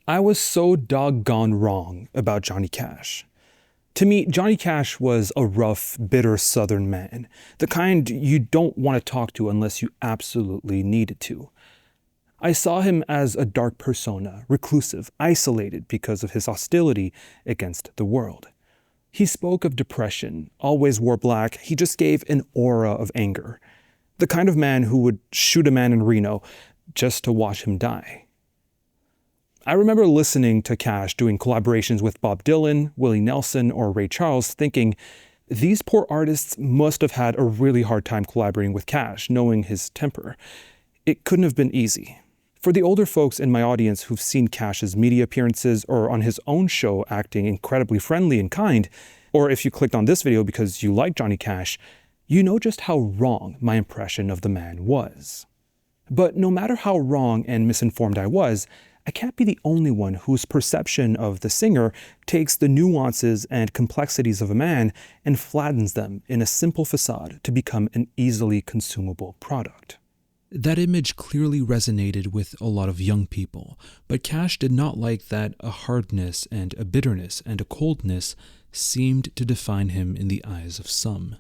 I was so doggone wrong about Johnny Cash. To me, Johnny Cash was a rough, bitter Southern man, the kind you don't want to talk to unless you absolutely needed to. I saw him as a dark persona, reclusive, isolated because of his hostility against the world. He spoke of depression, always wore black, he just gave an aura of anger. The kind of man who would shoot a man in Reno just to watch him die. I remember listening to Cash doing collaborations with Bob Dylan, Willie Nelson, or Ray Charles, thinking, these poor artists must have had a really hard time collaborating with Cash, knowing his temper. It couldn't have been easy. For the older folks in my audience who've seen Cash's media appearances or on his own show acting incredibly friendly and kind, or if you clicked on this video because you like Johnny Cash, you know just how wrong my impression of the man was. But no matter how wrong and misinformed I was, I can't be the only one whose perception of the singer takes the nuances and complexities of a man and flattens them in a simple facade to become an easily consumable product. That image clearly resonated with a lot of young people, but Cash did not like that a hardness and a bitterness and a coldness seemed to define him in the eyes of some.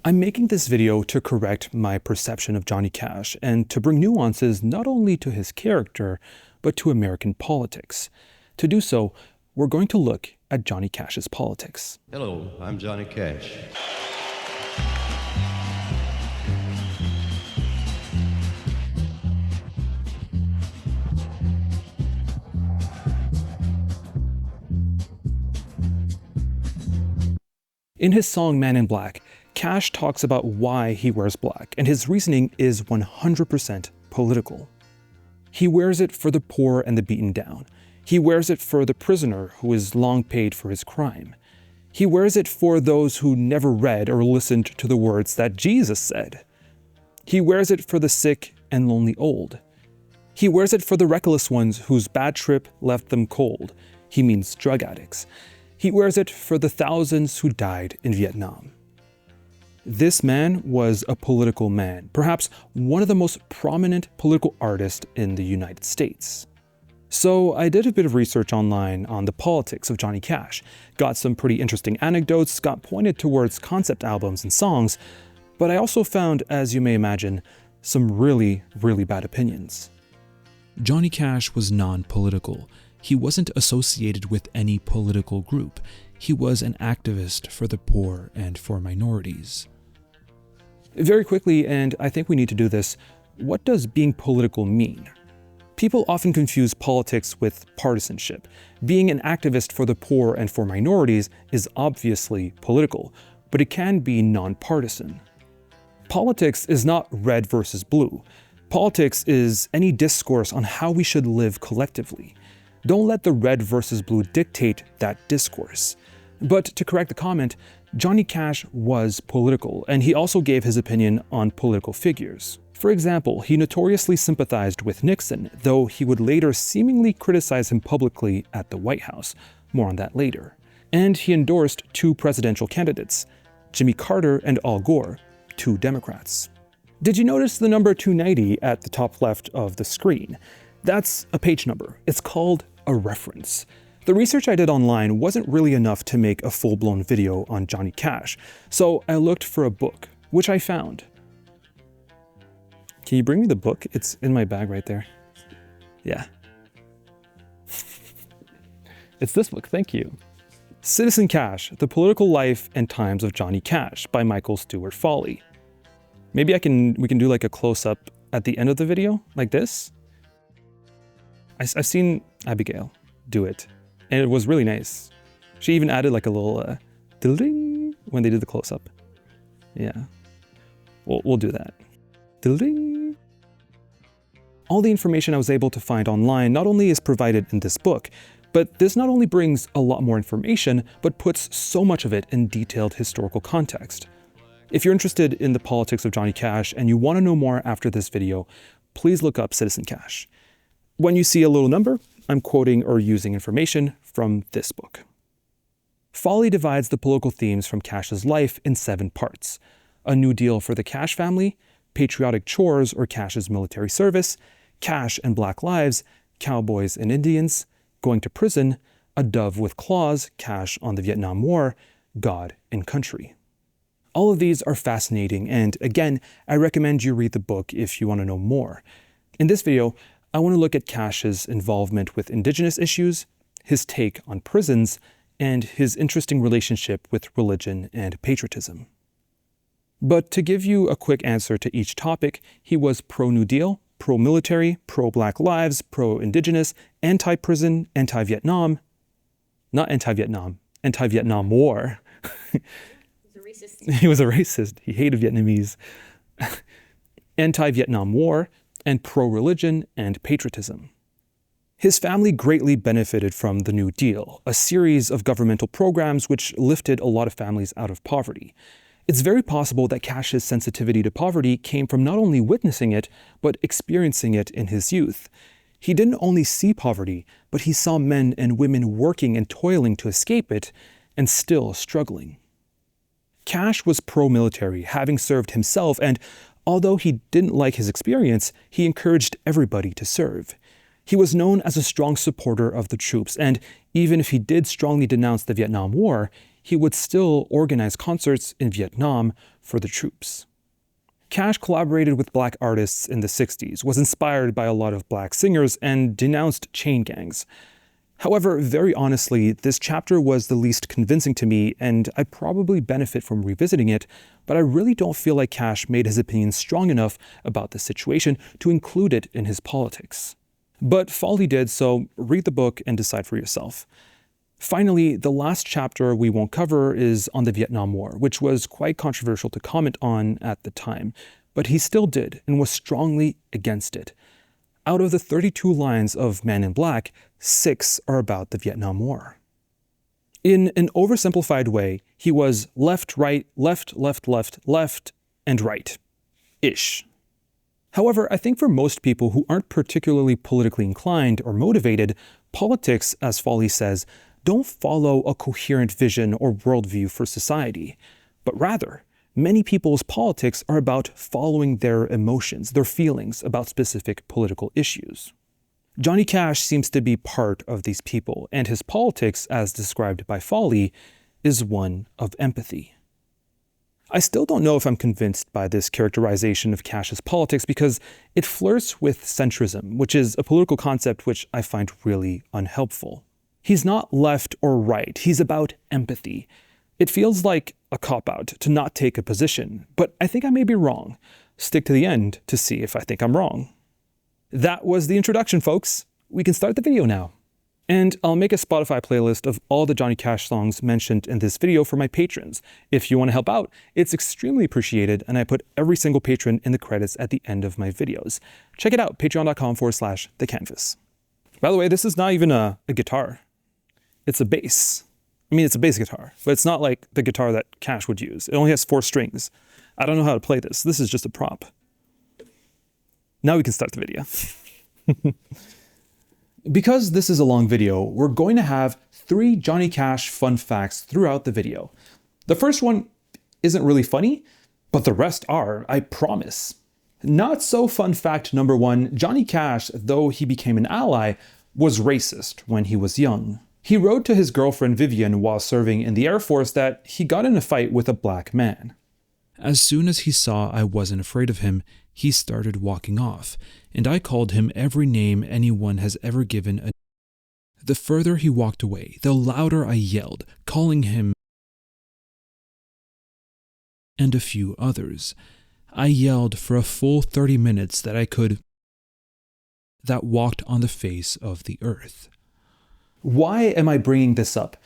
I'm making this video to correct my perception of Johnny Cash and to bring nuances not only to his character, but to American politics. To do so, we're going to look at Johnny Cash's politics. Hello, I'm Johnny Cash. In his song Man in Black, Cash talks about why he wears black, and his reasoning is 100% political. He wears it for the poor and the beaten down. He wears it for the prisoner who is long paid for his crime. He wears it for those who never read or listened to the words that Jesus said. He wears it for the sick and lonely old. He wears it for the reckless ones whose bad trip left them cold. He means drug addicts. He wears it for the thousands who died in Vietnam. This man was a political man, perhaps one of the most prominent political artists in the United States. So I did a bit of research online on the politics of Johnny Cash, got some pretty interesting anecdotes, got pointed towards concept albums and songs, but I also found, as you may imagine, some really, really bad opinions. Johnny Cash was non-political. He wasn't associated with any political group. He was an activist for the poor and for minorities. Very quickly, and I think we need to do this, what does being political mean? People often confuse politics with partisanship. Being an activist for the poor and for minorities is obviously political, but it can be nonpartisan. Politics is not red versus blue. Politics is any discourse on how we should live collectively. Don't let the red versus blue dictate that discourse. But to correct the comment, Johnny Cash was political, and he also gave his opinion on political figures. For example, he notoriously sympathized with Nixon, though he would later seemingly criticize him publicly at the White House. More on that later. And he endorsed two presidential candidates, Jimmy Carter and Al Gore, two Democrats. Did you notice the number 290 at the top left of the screen? That's a page number. It's called a reference. The research I did online wasn't really enough to make a full-blown video on Johnny Cash, so I looked for a book, which I found. Can you bring me the book? It's in my bag right there. Yeah. It's this book, thank you. Citizen Cash, The Political Life and Times of Johnny Cash by Michael Stewart Foley. Maybe we can do like a close-up at the end of the video, like this. I've seen Abigail do it, and it was really nice. She even added like a little ding when they did the close-up. Yeah, we'll do that. Ding. All the information I was able to find online not only is provided in this book, but this not only brings a lot more information, but puts so much of it in detailed historical context. If you're interested in the politics of Johnny Cash and you want to know more after this video, please look up Citizen Cash. When you see a little number, I'm quoting or using information from this book. Foley divides the political themes from Cash's life in 7 parts: a New Deal for the Cash family, patriotic chores or Cash's military service, Cash and Black lives, cowboys and Indians, going to prison, a dove with claws, Cash on the Vietnam War, God and country. All of these are fascinating, and again, I recommend you read the book if you want to know more. In this video, I want to look at Cash's involvement with Indigenous issues, his take on prisons, and his interesting relationship with religion and patriotism. But to give you a quick answer to each topic, he was pro-New Deal, pro-military, pro-Black lives, pro-Indigenous, anti-prison, anti-Vietnam, not anti-Vietnam, anti-Vietnam War. He was a racist. He hated Vietnamese. Anti-Vietnam War, and pro-religion and patriotism. His family greatly benefited from the New Deal, a series of governmental programs which lifted a lot of families out of poverty. It's very possible that Cash's sensitivity to poverty came from not only witnessing it, but experiencing it in his youth. He didn't only see poverty, but he saw men and women working and toiling to escape it, and still struggling. Cash was pro-military, having served himself, and although he didn't like his experience, he encouraged everybody to serve. He was known as a strong supporter of the troops, and even if he did strongly denounce the Vietnam War, he would still organize concerts in Vietnam for the troops. Cash collaborated with Black artists in the 60s, was inspired by a lot of Black singers, and denounced chain gangs. However, very honestly, this chapter was the least convincing to me, and I probably benefit from revisiting it, but I really don't feel like Cash made his opinion strong enough about the situation to include it in his politics. But Foley did, so read the book and decide for yourself. Finally, the last chapter we won't cover is on the Vietnam War, which was quite controversial to comment on at the time, but he still did and was strongly against it. Out of the 32 lines of Man in Black, 6 are about the Vietnam War. In an oversimplified way, he was left, right, left, left, left, left, and right-ish. However, I think for most people who aren't particularly politically inclined or motivated, politics, as Foley says, don't follow a coherent vision or worldview for society, but rather, many people's politics are about following their emotions, their feelings about specific political issues. Johnny Cash seems to be part of these people, and his politics, as described by Foley, is one of empathy. I still don't know if I'm convinced by this characterization of Cash's politics because it flirts with centrism, which is a political concept which I find really unhelpful. He's not left or right, he's about empathy. It feels like a cop-out to not take a position, but I think I may be wrong. Stick to the end to see if I think I'm wrong. That was the introduction, folks. We can start the video now. And I'll make a Spotify playlist of all the Johnny Cash songs mentioned in this video for my patrons. If you want to help out, it's extremely appreciated, and I put every single patron in the credits at the end of my videos. Check it out, patreon.com/thecanvas. By the way, this is not even a guitar. It's a bass. I mean, it's a bass guitar, but it's not like the guitar that Cash would use. It only has 4 strings. I don't know how to play this. This is just a prop. Now we can start the video. Because this is a long video, we're going to have 3 Johnny Cash fun facts throughout the video. The first one isn't really funny, but the rest are, I promise. Not so fun fact number 1, Johnny Cash, though he became an ally, was racist when he was young. He wrote to his girlfriend Vivian while serving in the Air Force that he got in a fight with a black man. As soon as he saw I wasn't afraid of him, he started walking off, and I called him every name anyone has ever given. The further he walked away, the louder I yelled, calling him and a few others. I yelled for a full 30 minutes that walked on the face of the earth. Why am I bringing this up?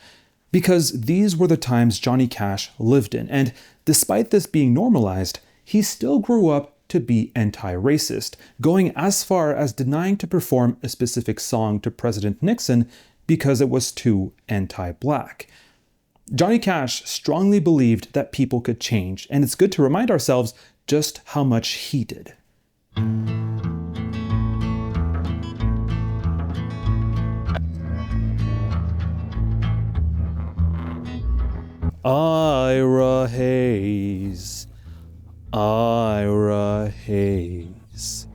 Because these were the times Johnny Cash lived in, and despite this being normalized, he still grew up to be anti-racist, going as far as denying to perform a specific song to President Nixon because it was too anti-black. Johnny Cash strongly believed that people could change, and it's good to remind ourselves just how much he did. Ira Hayes, Ira Hayes,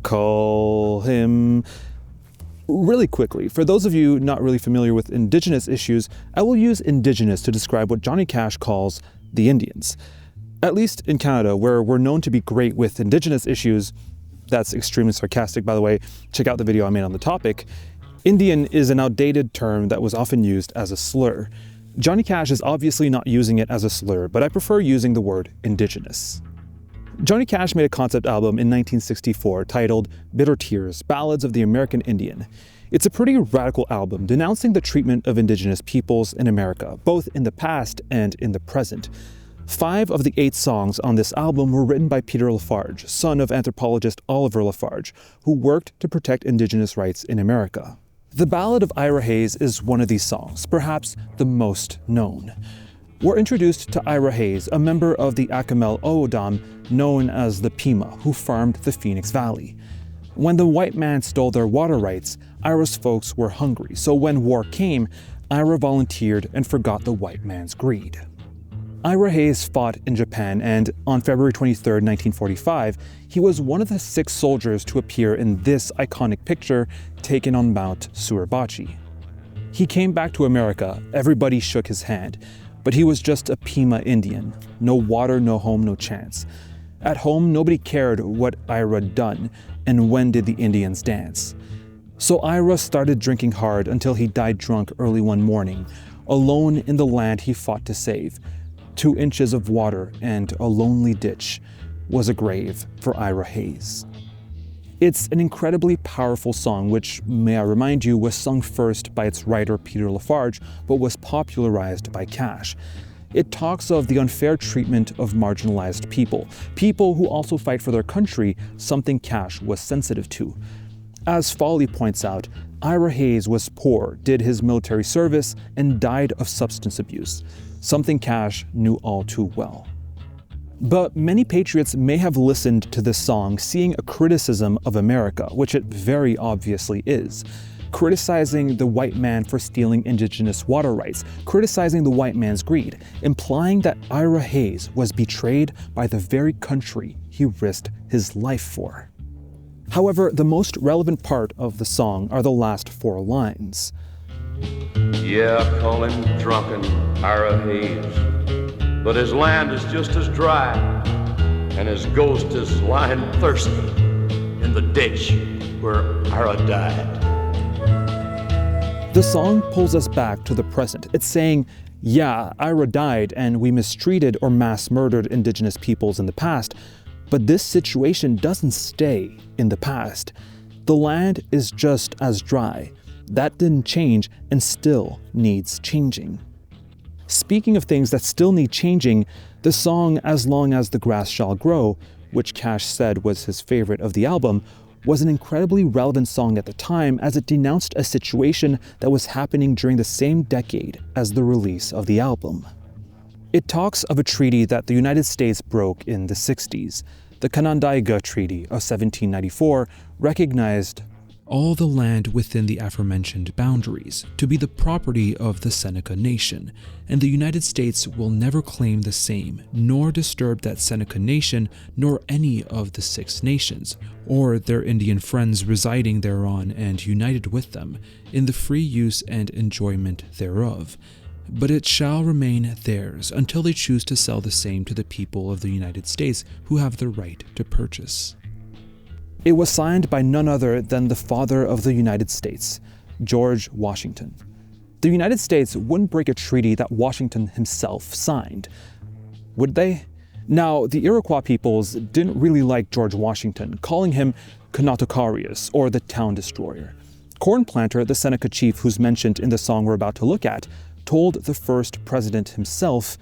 call him Really quickly, for those of you not really familiar with Indigenous issues, I will use Indigenous to describe what Johnny Cash calls the Indians. At least in Canada, where we're known to be great with Indigenous issues, that's extremely sarcastic by the way, check out the video I made on the topic, Indian is an outdated term that was often used as a slur. Johnny Cash is obviously not using it as a slur, but I prefer using the word Indigenous. Johnny Cash made a concept album in 1964 titled Bitter Tears, Ballads of the American Indian. It's a pretty radical album denouncing the treatment of Indigenous peoples in America, both in the past and in the present. 5 of the 8 songs on this album were written by Peter Lafarge, son of anthropologist Oliver Lafarge, who worked to protect Indigenous rights in America. The Ballad of Ira Hayes is one of these songs, perhaps the most known. We're introduced to Ira Hayes, a member of the Acamel O'odham known as the Pima, who farmed the Phoenix Valley. When the white man stole their water rights, Ira's folks were hungry, so when war came, Ira volunteered and forgot the white man's greed. Ira Hayes fought in Japan, and on February 23, 1945, he was one of the 6 soldiers to appear in this iconic picture taken on Mount Suribachi. He came back to America, everybody shook his hand, but he was just a Pima Indian. No water, no home, no chance. At home, nobody cared what Ira done and when did the Indians dance. So Ira started drinking hard until he died drunk early one morning, alone in the land he fought to save. 2 inches of water and a lonely ditch was a grave for Ira Hayes. It's an incredibly powerful song, which, may I remind you, was sung first by its writer Peter Lafarge, but was popularized by Cash. It talks of the unfair treatment of marginalized people who also fight for their country, something Cash was sensitive to. As Foley points out, Ira Hayes was poor, did his military service, and died of substance abuse, something Cash knew all too well. But many patriots may have listened to this song seeing a criticism of America, which it very obviously is. Criticizing the white man for stealing Indigenous water rights, criticizing the white man's greed, implying that Ira Hayes was betrayed by the very country he risked his life for. However, the most relevant part of the song are the last 4 lines. Yeah, call him drunken Ira Hayes, but his land is just as dry, and his ghost is lying thirsty in the ditch where Ira died. The song pulls us back to the present. It's saying, yeah, Ira died and we mistreated or mass murdered Indigenous peoples in the past, but this situation doesn't stay in the past. The land is just as dry. That didn't change and still needs changing. Speaking of things that still need changing, the song As Long as the Grass Shall Grow, which Cash said was his favorite of the album, was an incredibly relevant song at the time as it denounced a situation that was happening during the same decade as the release of the album. It talks of a treaty that the United States broke in the 60s. The Canandaigua Treaty of 1794 recognized all the land within the aforementioned boundaries to be the property of the Seneca Nation, and the United States will never claim the same, nor disturb that Seneca Nation, nor any of the 6 nations, or their Indian friends residing thereon and united with them, in the free use and enjoyment thereof. But it shall remain theirs until they choose to sell the same to the people of the United States who have the right to purchase. It was signed by none other than the father of the United States, George Washington. The United States wouldn't break a treaty that Washington himself signed, would they? Now, the Iroquois peoples didn't really like George Washington, calling him Conotocaurius, or the town destroyer. Corn Planter, the Seneca chief who's mentioned in the song we're about to look at, told the first president himself,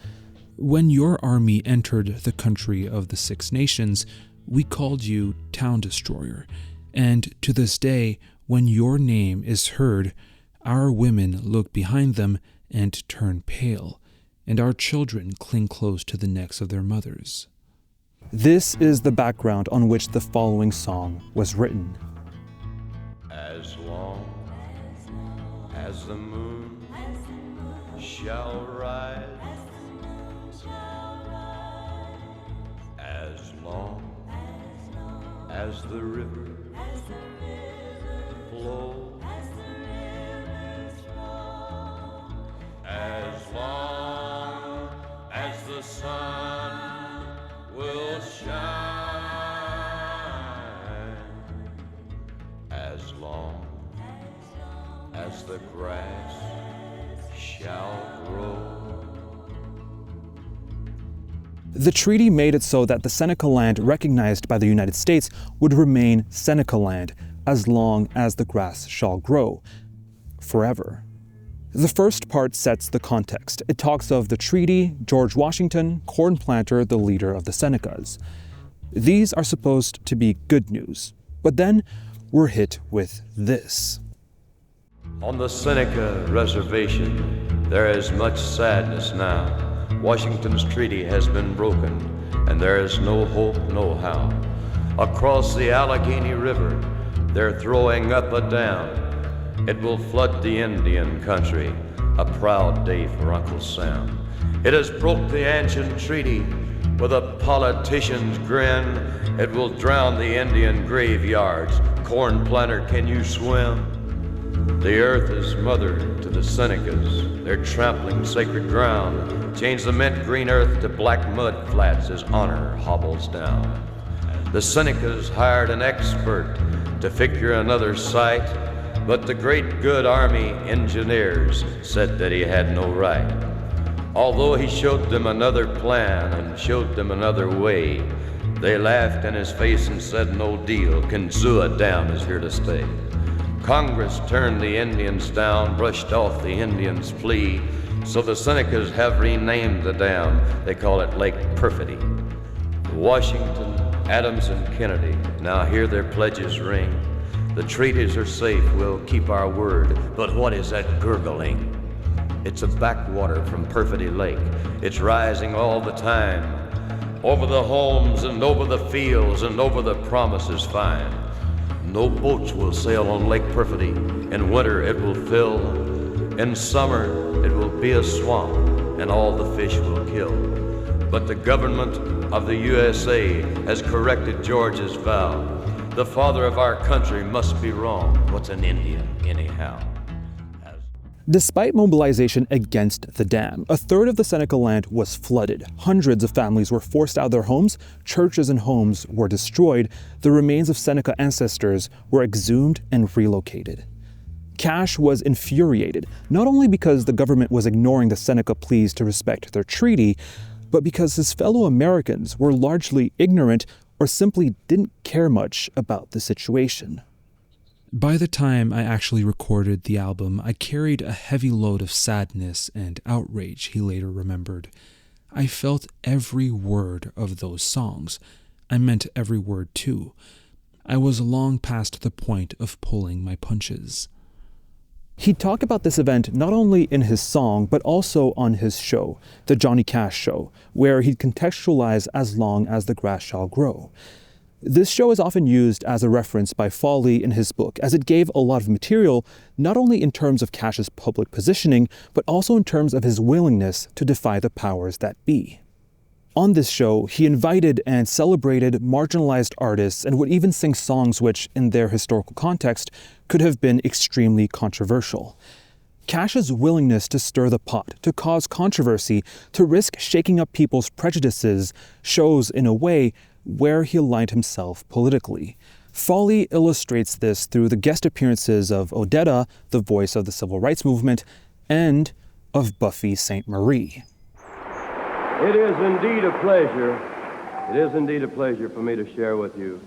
"When your army entered the country of the 6 nations, we called you Town Destroyer, and to this day, when your name is heard, our women look behind them and turn pale, and our children cling close to the necks of their mothers." This is the background on which the following song was written. As long as the moon shall rise, as long as the river flows, as the grass shall grow. The treaty made it so that the Seneca land recognized by the United States would remain Seneca land as long as the grass shall grow, forever. The first part sets the context. It talks of the treaty, George Washington, corn planter, the leader of the Senecas. These are supposed to be good news, but then we're hit with this. On the Seneca Reservation, there is much sadness now. Washington's treaty has been broken, and there is no hope, no how. Across the Allegheny River, they're throwing up a dam. It will flood the Indian country, a proud day for Uncle Sam. It has broke the ancient treaty with a politician's grin. It will drown the Indian graveyards. Corn planter, can you swim? The earth is mother to the Senecas. They're trampling sacred ground. Change the mint green earth to black mud flats as honor hobbles down. The Senecas hired an expert to figure another site, but the great good army engineers said that he had no right. Although he showed them another plan and showed them another way, they laughed in his face and said no deal. Kinzua Dam is here to stay. Congress turned the Indians down, brushed off the Indians' plea, so the Senecas have renamed the dam. They call it Lake Perfidy. Washington, Adams, and Kennedy now hear their pledges ring. The treaties are safe, we'll keep our word, but what is that gurgling? It's a backwater from Perfidy Lake. It's rising all the time, over the homes and over the fields and over the promises fine. No boats will sail on Lake Perfidy. In winter it will fill. In summer it will be a swamp and all the fish will kill. But the government of the USA has corrected George's vow. The father of our country must be wrong. What's an Indian anyhow? Despite mobilization against the dam, a third of the Seneca land was flooded. Hundreds of families were forced out of their homes, churches and homes were destroyed, the remains of Seneca ancestors were exhumed and relocated. Cash was infuriated, not only because the government was ignoring the Seneca pleas to respect their treaty, but because his fellow Americans were largely ignorant or simply didn't care much about the situation. By the time I actually recorded the album, I carried a heavy load of sadness and outrage, he later remembered. I felt every word of those songs. I meant every word too. I was long past the point of pulling my punches. He talked about this event not only in his song, but also on his show, The Johnny Cash Show, where he'd contextualize as long as the grass shall grow. This show is often used as a reference by Foley in his book, as it gave a lot of material, not only in terms of Cash's public positioning, but also in terms of his willingness to defy the powers that be. On this show, he invited and celebrated marginalized artists and would even sing songs which, in their historical context, could have been extremely controversial. Cash's willingness to stir the pot, to cause controversy, to risk shaking up people's prejudices, shows, in a way, where he aligned himself politically. Foley illustrates this through the guest appearances of Odetta, the voice of the civil rights movement, and of Buffy St. Marie. It is indeed a pleasure. It is indeed a pleasure for me to share with you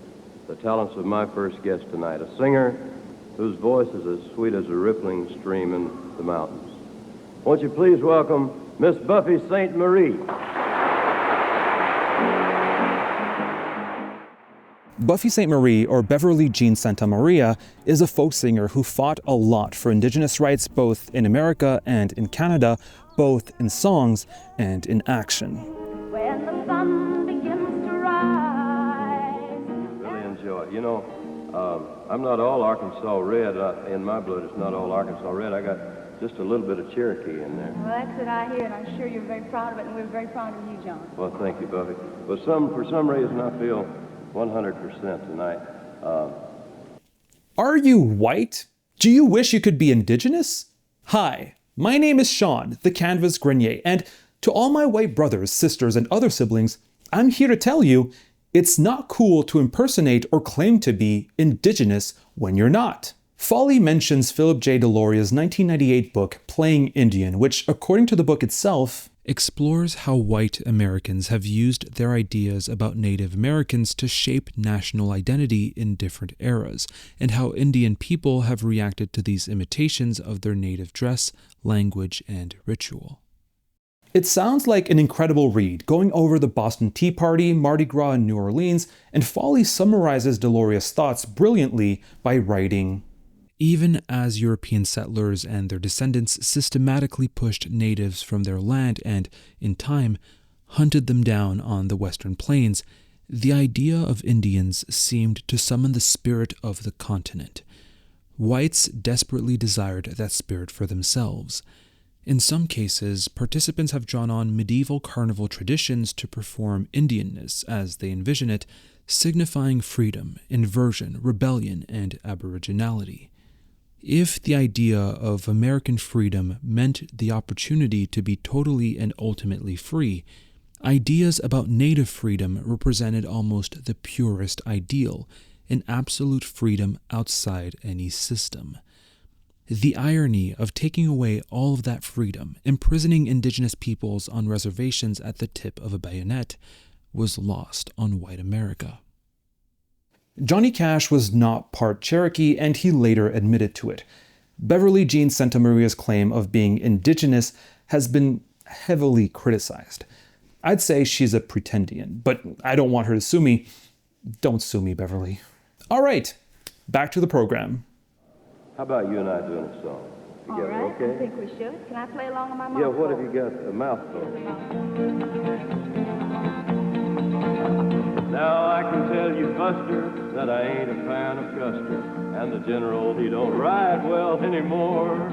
the talents of my first guest tonight, a singer whose voice is as sweet as a rippling stream in the mountains. Won't you please welcome Miss Buffy St. Marie. Buffy St. Marie, or Beverly Jean Santa Maria, is a folk singer who fought a lot for Indigenous rights both in America and in Canada, both in songs and in action. When the sun begins to rise. Really enjoy it. You know, I'm not all Arkansas red. In my blood, it's not all Arkansas red. I got just a little bit of Cherokee in there. Well, that's what I hear, and I'm sure you're very proud of it, and we're very proud of you, John. Well, thank you, Buffy. But for some reason, I feel 100% tonight. Are you white? Do you wish you could be Indigenous? Hi, my name is Sean, the Canvas Grenier, and to all my white brothers, sisters, and other siblings, I'm here to tell you, it's not cool to impersonate or claim to be Indigenous when you're not. Foley mentions Philip J. Deloris' 1998 book, Playing Indian, which, according to the book itself, explores how white Americans have used their ideas about Native Americans to shape national identity in different eras, and how Indian people have reacted to these imitations of their native dress, language, and ritual. It sounds like an incredible read, going over the Boston Tea Party, Mardi Gras in New Orleans, and Foley summarizes Deloris' thoughts brilliantly by writing, even as European settlers and their descendants systematically pushed natives from their land and, in time, hunted them down on the western plains, the idea of Indians seemed to summon the spirit of the continent. Whites desperately desired that spirit for themselves. In some cases, participants have drawn on medieval carnival traditions to perform Indianness as they envision it, signifying freedom, inversion, rebellion, and aboriginality. If the idea of American freedom meant the opportunity to be totally and ultimately free, ideas about native freedom represented almost the purest ideal, an absolute freedom outside any system. The irony of taking away all of that freedom, imprisoning indigenous peoples on reservations at the tip of a bayonet, was lost on white America. Johnny Cash was not part Cherokee, and he later admitted to it. Beverly Jean Santamaria's claim of being indigenous has been heavily criticized. I'd say she's a pretendian, but I don't want her to sue me. Don't sue me, Beverly. All right, back to the program. How about you and I doing a song All together, right, okay? I think we should. Can I play along on my mouth? Yeah, what have you got? A mouthful. Now I can tell you, Buster, that I ain't a fan of Custer, and the general, he don't ride well anymore.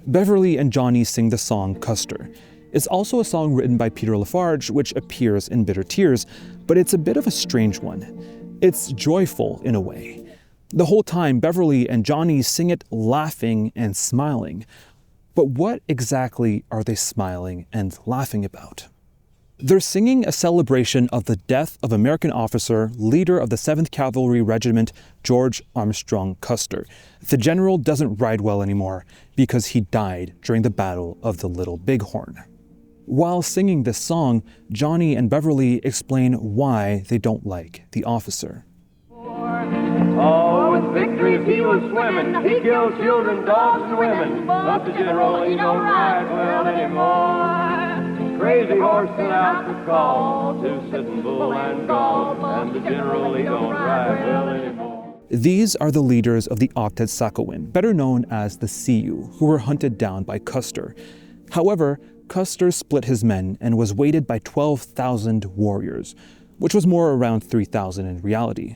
Beverly and Johnny sing the song Custer. It's also a song written by Peter Lafarge, which appears in Bitter Tears, but it's a bit of a strange one. It's joyful in a way. The whole time, Beverly and Johnny sing it laughing and smiling. But what exactly are they smiling and laughing about? They're singing a celebration of the death of American officer, leader of the 7th Cavalry Regiment, George Armstrong Custer. The general doesn't ride well anymore because he died during the Battle of the Little Bighorn. While singing this song, Johnny and Beverly explain why they don't like the officer. Oh, with victories he was swimming, he killed children, dogs, and women, but the general, he don't ride well anymore. Crazy horse sent out the call to Sitting Bull and Gall, and the general, he don't ride well anymore. These are the leaders of the Octet Sakowin, better known as the Sioux, who were hunted down by Custer. However, Custer split his men and was weighted by 12,000 warriors, which was more around 3,000 in reality.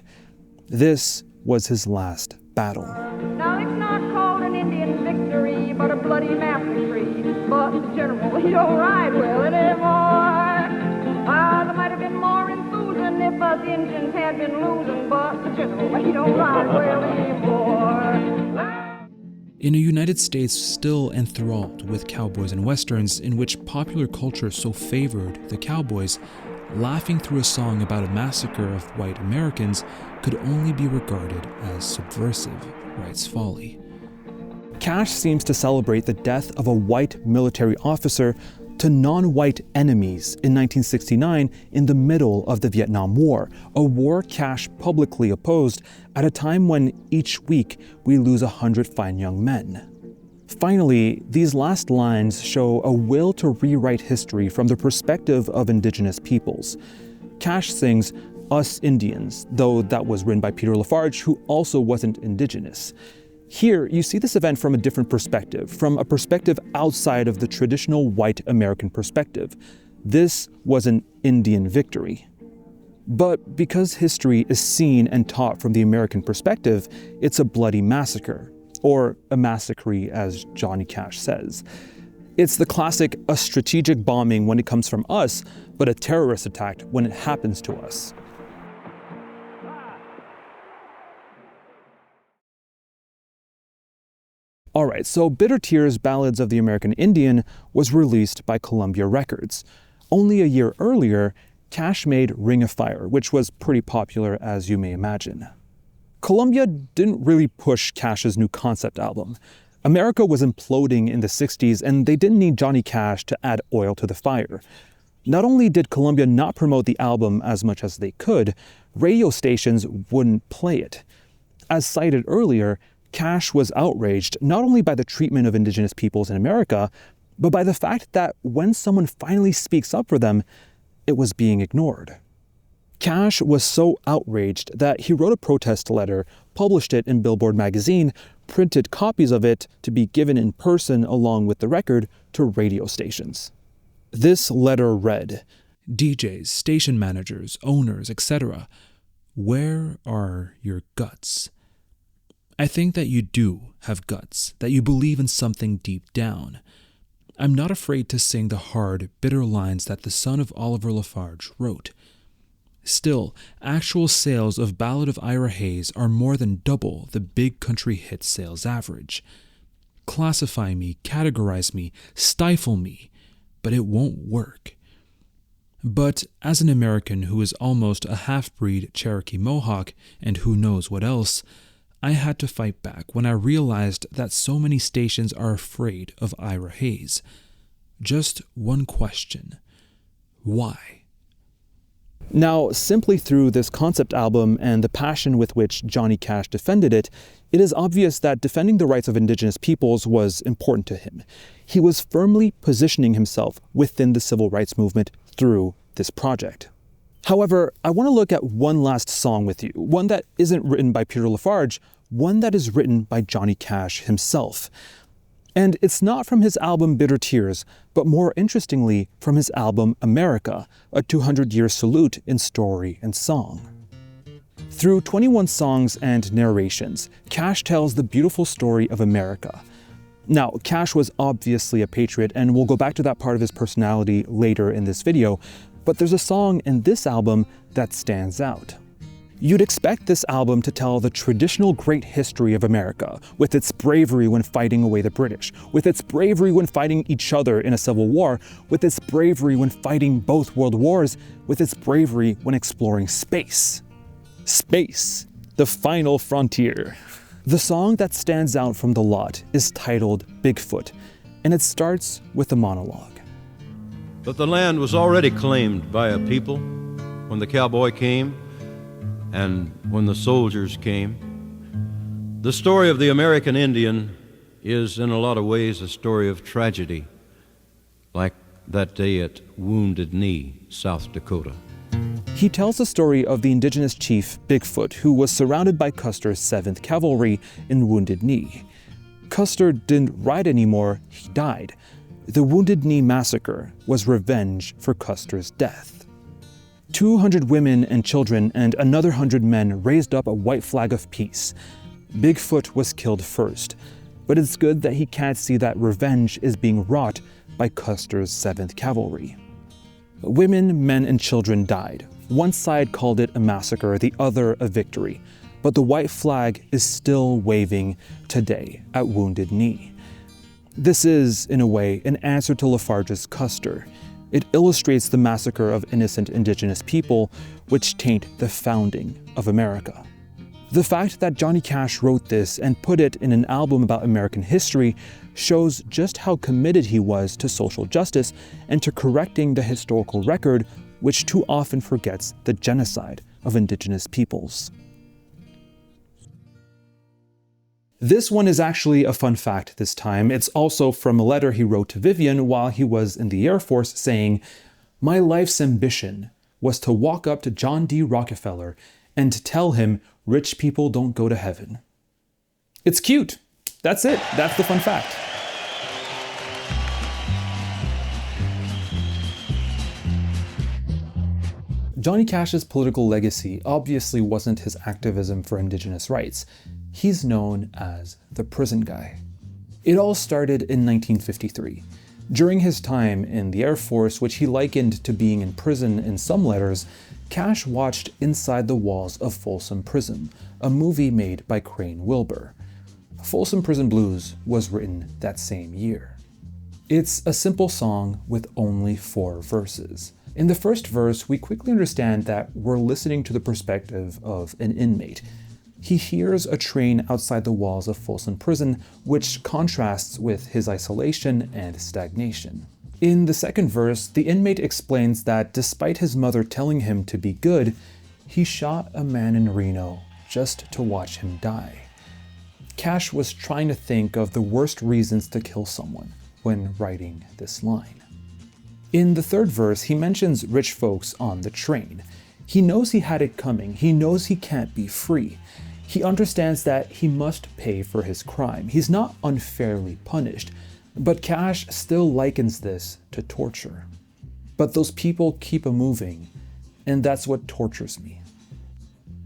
This was his last battle. Now it's not called an Indian victory, but a bloody massacre. But the general, he don't ride well anymore. There might have been more enthusing if us Indians had been losing, but the general, he don't ride well anymore. In a United States still enthralled with cowboys and westerns, in which popular culture so favored the cowboys, laughing through a song about a massacre of white Americans could only be regarded as subversive, writes Foley. Cash seems to celebrate the death of a white military officer to non-white enemies in 1969 in the middle of the Vietnam War, a war Cash publicly opposed at a time when each week we lose 100 fine young men. Finally, these last lines show a will to rewrite history from the perspective of indigenous peoples. Cash sings Us Indians, though that was written by Peter Lafarge, who also wasn't indigenous. Here, you see this event from a different perspective, from a perspective outside of the traditional white American perspective. This was an Indian victory. But because history is seen and taught from the American perspective, it's a bloody massacre, or a massacre as Johnny Cash says. It's the classic, a strategic bombing when it comes from us, but a terrorist attack when it happens to us. Alright, so Bitter Tears, Ballads of the American Indian was released by Columbia Records. Only a year earlier, Cash made Ring of Fire, which was pretty popular as you may imagine. Columbia didn't really push Cash's new concept album. America was imploding in the 60s, and they didn't need Johnny Cash to add oil to the fire. Not only did Columbia not promote the album as much as they could, radio stations wouldn't play it. As cited earlier, Cash was outraged not only by the treatment of Indigenous peoples in America, but by the fact that when someone finally speaks up for them, it was being ignored. Cash was so outraged that he wrote a protest letter, published it in Billboard magazine, printed copies of it to be given in person along with the record to radio stations. This letter read, DJs, station managers, owners, etc., where are your guts? I think that you do have guts, that you believe in something deep down. I'm not afraid to sing the hard, bitter lines that the son of Oliver Lafarge wrote. Still, actual sales of Ballad of Ira Hayes are more than double the big country hit sales average. Classify me, categorize me, stifle me, but it won't work. But as an American who is almost a half-breed Cherokee Mohawk, and who knows what else, I had to fight back when I realized that so many stations are afraid of Ira Hayes. Just one question. Why? Now, simply through this concept album and the passion with which Johnny Cash defended it, it is obvious that defending the rights of Indigenous peoples was important to him. He was firmly positioning himself within the civil rights movement through this project. However, I want to look at one last song with you, one that isn't written by Peter Lafarge, one that is written by Johnny Cash himself. And it's not from his album Bitter Tears, but more interestingly from his album America, a 200-year salute in story and song. Through 21 songs and narrations, Cash tells the beautiful story of America. Now, Cash was obviously a patriot, and we'll go back to that part of his personality later in this video, but there's a song in this album that stands out. You'd expect this album to tell the traditional great history of America, with its bravery when fighting away the British, with its bravery when fighting each other in a civil war, with its bravery when fighting both world wars, with its bravery when exploring space. Space, the final frontier. The song that stands out from the lot is titled Bigfoot, and it starts with a monologue. But the land was already claimed by a people when the cowboy came and when the soldiers came. The story of the American Indian is in a lot of ways a story of tragedy, like that day at Wounded Knee, South Dakota. He tells the story of the Indigenous chief Bigfoot, who was surrounded by Custer's 7th Cavalry in Wounded Knee. Custer didn't ride anymore, he died. The Wounded Knee Massacre was revenge for Custer's death. 200 women and children and another 100 men raised up a white flag of peace. Bigfoot was killed first, but it's good that he can't see that revenge is being wrought by Custer's 7th Cavalry. Women, men, and children died. One side called it a massacre, the other a victory, but the white flag is still waving today at Wounded Knee. This is, in a way, an answer to Lafarge's Custer. It illustrates the massacre of innocent Indigenous people, which taint the founding of America. The fact that Johnny Cash wrote this and put it in an album about American history shows just how committed he was to social justice and to correcting the historical record, which too often forgets the genocide of Indigenous peoples. This one is actually a fun fact this time. It's also from a letter he wrote to Vivian while he was in the Air Force saying, "My life's ambition was to walk up to John D. Rockefeller and to tell him rich people don't go to heaven." It's cute. That's it. That's the fun fact. Johnny Cash's political legacy obviously wasn't his activism for Indigenous rights. He's known as the prison guy. It all started in 1953. During his time in the Air Force, which he likened to being in prison in some letters, Cash watched Inside the Walls of Folsom Prison, a movie made by Crane Wilbur. Folsom Prison Blues was written that same year. It's a simple song with only 4 verses. In the first verse, we quickly understand that we're listening to the perspective of an inmate. He hears a train outside the walls of Folsom Prison, which contrasts with his isolation and stagnation. In the second verse, the inmate explains that despite his mother telling him to be good, he shot a man in Reno just to watch him die. Cash was trying to think of the worst reasons to kill someone when writing this line. In the third verse, he mentions rich folks on the train. He knows he had it coming. He knows he can't be free. He understands that he must pay for his crime. He's not unfairly punished, but Cash still likens this to torture. But those people keep a-moving, and that's what tortures me.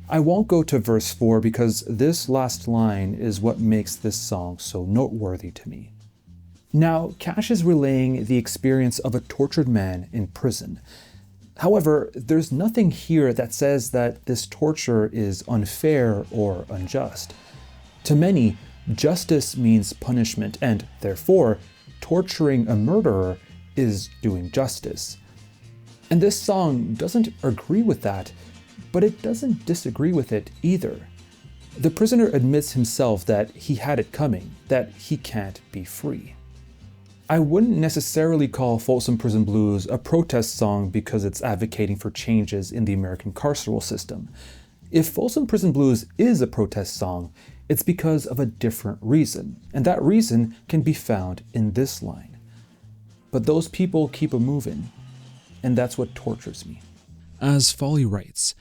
I won't go to verse 4 because this last line is what makes this song so noteworthy to me. Now, Cash is relaying the experience of a tortured man in prison. However, there's nothing here that says that this torture is unfair or unjust. To many, justice means punishment, and therefore, torturing a murderer is doing justice. And this song doesn't agree with that, but it doesn't disagree with it either. The prisoner admits himself that he had it coming, that he can't be free. I wouldn't necessarily call Folsom Prison Blues a protest song because it's advocating for changes in the American carceral system. If Folsom Prison Blues is a protest song, it's because of a different reason, and that reason can be found in this line. But those people keep a-moving, and that's what tortures me. As Foley writes,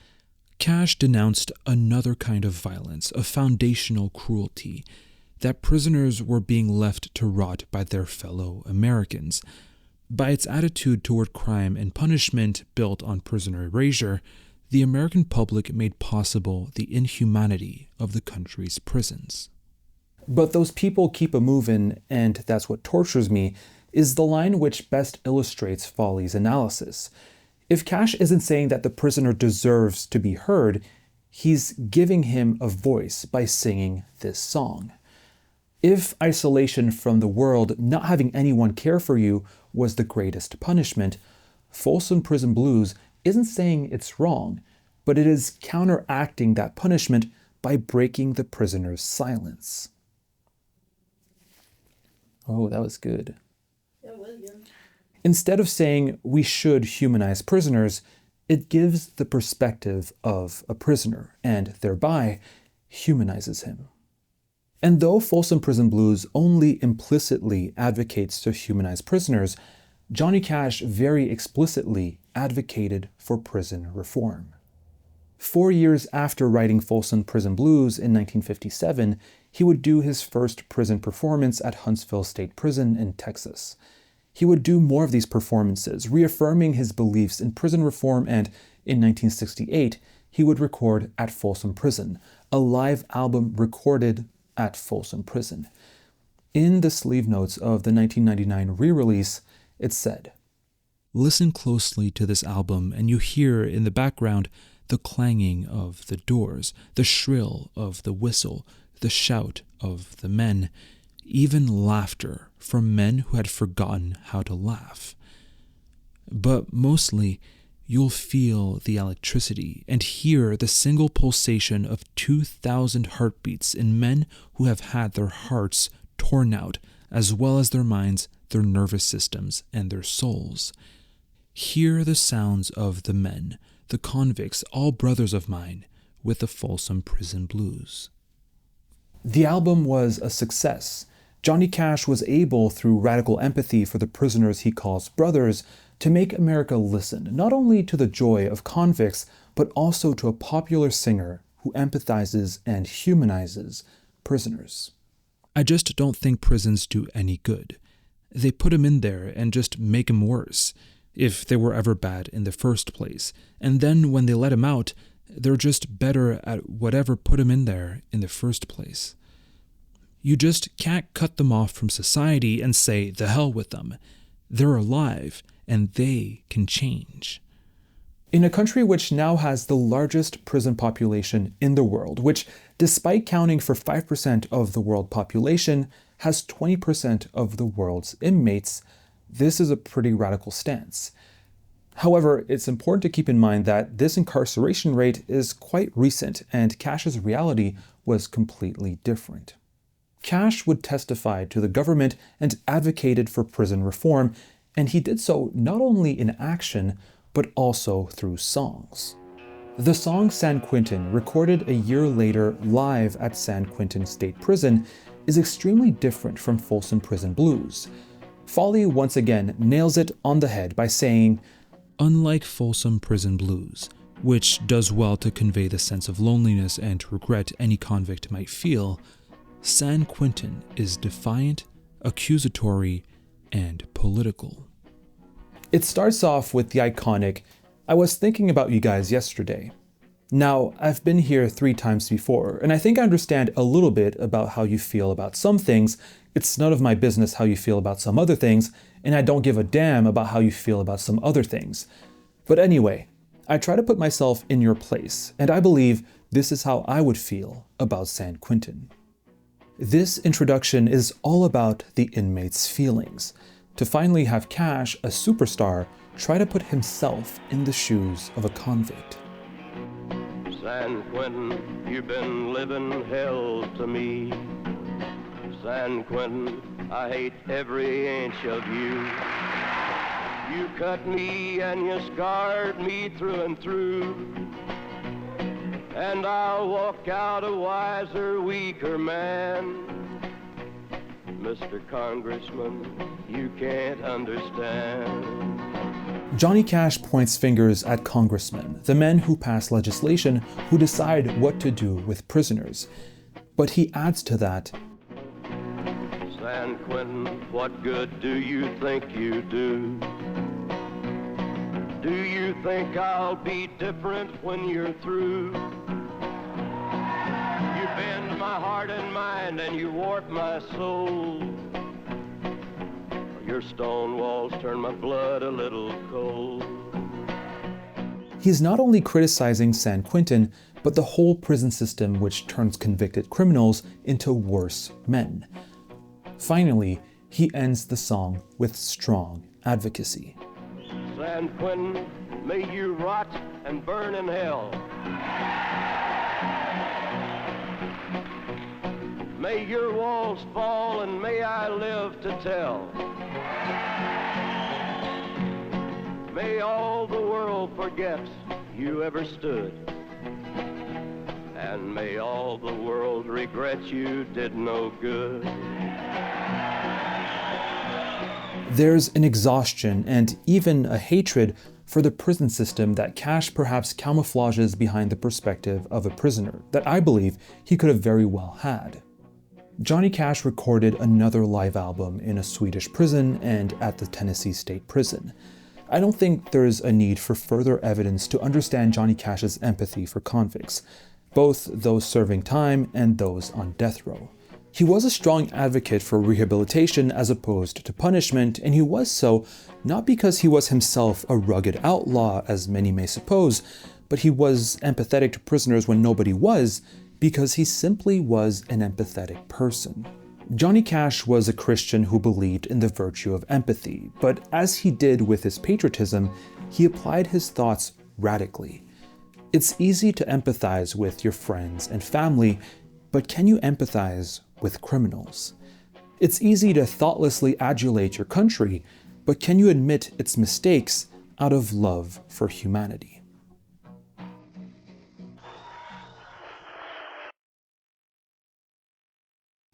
Cash denounced another kind of violence, a foundational cruelty, that prisoners were being left to rot by their fellow Americans. By its attitude toward crime and punishment built on prisoner erasure, the American public made possible the inhumanity of the country's prisons. But those people keep a-moving, and that's what tortures me, is the line which best illustrates Foley's analysis. If Cash isn't saying that the prisoner deserves to be heard, he's giving him a voice by singing this song. If isolation from the world, not having anyone care for you, was the greatest punishment, Folsom Prison Blues isn't saying it's wrong, but it is counteracting that punishment by breaking the prisoner's silence. Oh, that was good. That was good. Instead of saying we should humanize prisoners, it gives the perspective of a prisoner and thereby humanizes him. And though Folsom Prison Blues only implicitly advocates to humanize prisoners, Johnny Cash very explicitly advocated for prison reform. 4 years after writing Folsom Prison Blues in 1957, he would do his first prison performance at Huntsville State Prison in Texas. He would do more of these performances, reaffirming his beliefs in prison reform, and in 1968, he would record at Folsom Prison, a live album recorded at Folsom Prison. In the sleeve notes of the 1999 re-release, it said, Listen closely to this album and you hear in the background the clanging of the doors, the shrill of the whistle, the shout of the men, even laughter from men who had forgotten how to laugh. But mostly, you'll feel the electricity and hear the single pulsation of 2,000 heartbeats in men who have had their hearts torn out, as well as their minds, their nervous systems, and their souls. Hear the sounds of the men, the convicts, all brothers of mine, with the Folsom Prison Blues. The album was a success. Johnny Cash was able, through radical empathy for the prisoners he calls brothers, to make America listen, not only to the joy of convicts, but also to a popular singer who empathizes and humanizes prisoners. I just don't think prisons do any good. They put them in there and just make them worse, if they were ever bad in the first place. And then when they let them out, they're just better at whatever put them in there in the first place. You just can't cut them off from society and say, the hell with them. They're alive, and they can change. In a country which now has the largest prison population in the world, which, despite counting for 5% of the world population, has 20% of the world's inmates, this is a pretty radical stance. However, it's important to keep in mind that this incarceration rate is quite recent, and Cash's reality was completely different. Cash would testify to the government and advocated for prison reform, and he did so not only in action, but also through songs. The song San Quentin, recorded a year later live at San Quentin State Prison, is extremely different from Folsom Prison Blues. Foley once again nails it on the head by saying, "Unlike Folsom Prison Blues, which does well to convey the sense of loneliness and regret any convict might feel, San Quentin is defiant, accusatory, and political." It starts off with the iconic, "I was thinking about you guys yesterday." Now, I've been here 3 times before, and I think I understand a little bit about how you feel about some things. It's none of my business how you feel about some other things, and I don't give a damn about how you feel about some other things. But anyway, I try to put myself in your place, and I believe this is how I would feel about San Quentin. This introduction is all about the inmate's feelings, to finally have Cash, a superstar, try to put himself in the shoes of a convict. San Quentin, you've been living hell to me. San Quentin, I hate every inch of you. You cut me and you scarred me through and through. And I'll walk out a wiser, weaker man. Mr. Congressman, you can't understand. Johnny Cash points fingers at congressmen, the men who pass legislation who decide what to do with prisoners. But he adds to that, San Quentin, what good do you think you do? Do you think I'll be different when you're through? You bend my heart and mind and you warp my soul. Your stone walls turn my blood a little cold. He's not only criticizing San Quentin, but the whole prison system which turns convicted criminals into worse men. Finally, he ends the song with strong advocacy. San Quentin, may you rot and burn in hell. May your walls fall and may I live to tell. May all the world forget you ever stood. And may all the world regret you did no good. There's an exhaustion and even a hatred for the prison system that Cash perhaps camouflages behind the perspective of a prisoner that I believe he could have very well had. Johnny Cash recorded another live album in a Swedish prison and at the Tennessee State Prison. I don't think there's a need for further evidence to understand Johnny Cash's empathy for convicts, both those serving time and those on death row. He was a strong advocate for rehabilitation as opposed to punishment, and he was so not because he was himself a rugged outlaw, as many may suppose, but he was empathetic to prisoners when nobody was, because he simply was an empathetic person. Johnny Cash was a Christian who believed in the virtue of empathy, but as he did with his patriotism, he applied his thoughts radically. It's easy to empathize with your friends and family, but can you empathize with criminals? It's easy to thoughtlessly adulate your country, but can you admit its mistakes out of love for humanity?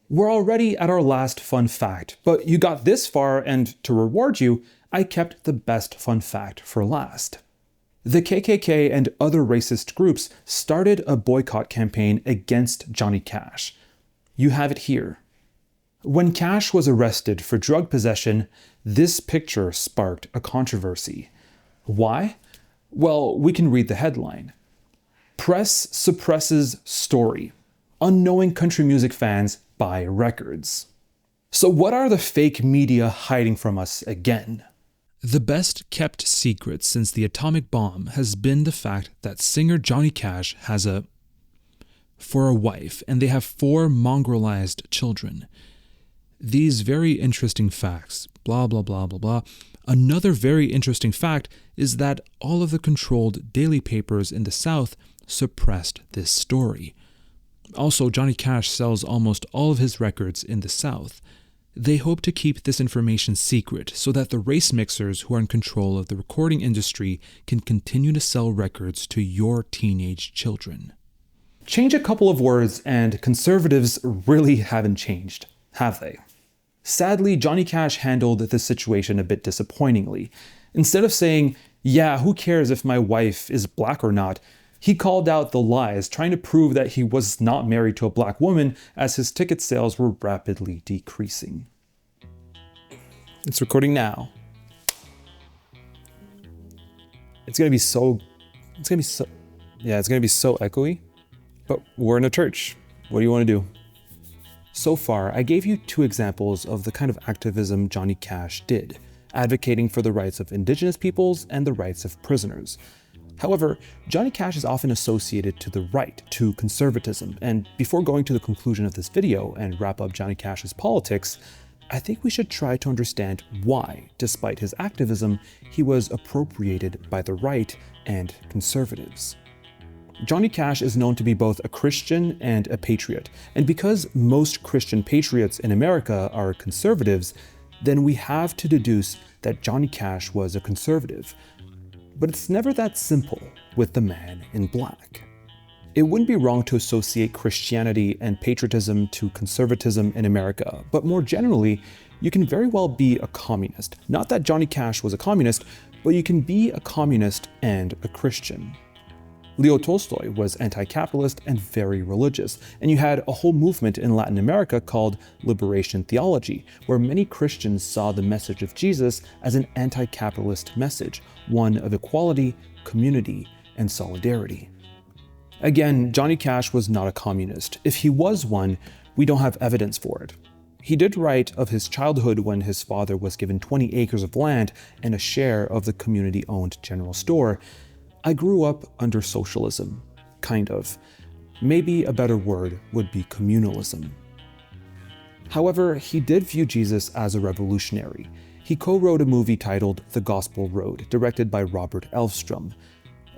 We're already at our last fun fact, but you got this far, and to reward you, I kept the best fun fact for last. The KKK and other racist groups started a boycott campaign against Johnny Cash. You have it here. When Cash was arrested for drug possession, this picture sparked a controversy. Why? Well, we can read the headline. Press suppresses story. Unknowing country music fans buy records. So what are the fake media hiding from us again? The best kept secret since the atomic bomb has been the fact that singer Johnny Cash has a wife, and they have 4 mongrelized children. These very interesting facts, blah, blah, blah, blah, blah, Another very interesting fact is that all of the controlled daily papers in the South suppressed this story. Also, Johnny Cash sells almost all of his records in the South. They hope to keep this information secret so that the race mixers who are in control of the recording industry can continue to sell records to your teenage children. Change a couple of words and conservatives really haven't changed, have they? Sadly, Johnny Cash handled this situation a bit disappointingly. Instead of saying, "Yeah, who cares if my wife is black or not," he called out the lies, trying to prove that he was not married to a black woman as his ticket sales were rapidly decreasing. It's recording now. It's gonna be so echoey, but we're in a church. What do you want to do? So far, I gave you two examples of the kind of activism Johnny Cash did, advocating for the rights of Indigenous peoples and the rights of prisoners. However, Johnny Cash is often associated to the right, to conservatism, and before going to the conclusion of this video and wrap up Johnny Cash's politics, I think we should try to understand why, despite his activism, he was appropriated by the right and conservatives. Johnny Cash is known to be both a Christian and a patriot, and because most Christian patriots in America are conservatives, then we have to deduce that Johnny Cash was a conservative. But it's never that simple with the man in black. It wouldn't be wrong to associate Christianity and patriotism to conservatism in America, but more generally, you can very well be a communist. Not that Johnny Cash was a communist, but you can be a communist and a Christian. Leo Tolstoy was anti-capitalist and very religious, and you had a whole movement in Latin America called liberation theology, where many Christians saw the message of Jesus as an anti-capitalist message, one of equality, community, and solidarity. Again, Johnny Cash was not a communist. If he was one, we don't have evidence for it. He did write of his childhood when his father was given 20 acres of land and a share of the community-owned general store. "I grew up under socialism, kind of. Maybe a better word would be communalism." However, he did view Jesus as a revolutionary. He co-wrote a movie titled The Gospel Road, directed by Robert Elfstrom.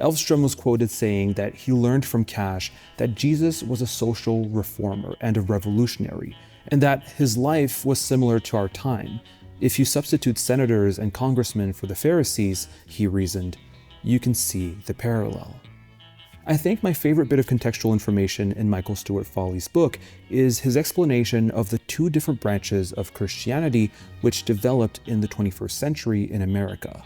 Elfstrom was quoted saying that he learned from Cash that Jesus was a social reformer and a revolutionary, and that his life was similar to our time. If you substitute senators and congressmen for the Pharisees, he reasoned, you can see the parallel. I think my favorite bit of contextual information in Michael Stewart Foley's book is his explanation of the two different branches of Christianity which developed in the 21st century in America.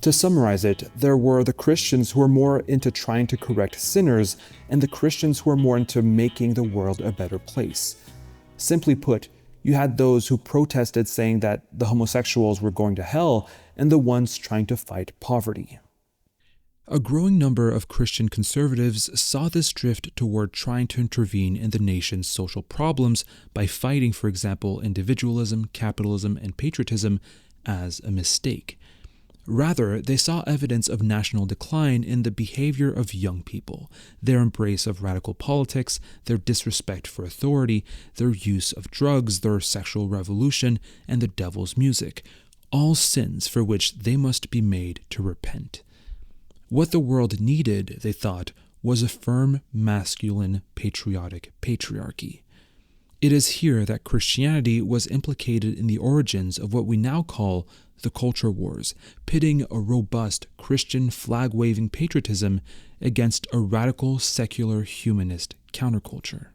To summarize it, there were the Christians who were more into trying to correct sinners, and the Christians who were more into making the world a better place. Simply put, you had those who protested saying that the homosexuals were going to hell, and the ones trying to fight poverty. A growing number of Christian conservatives saw this drift toward trying to intervene in the nation's social problems by fighting, for example, individualism, capitalism, and patriotism as a mistake. Rather, they saw evidence of national decline in the behavior of young people, their embrace of radical politics, their disrespect for authority, their use of drugs, their sexual revolution, and the devil's music, all sins for which they must be made to repent. What the world needed, they thought, was a firm, masculine, patriotic patriarchy. It is here that Christianity was implicated in the origins of what we now call the culture wars, pitting a robust Christian flag-waving patriotism against a radical secular humanist counterculture.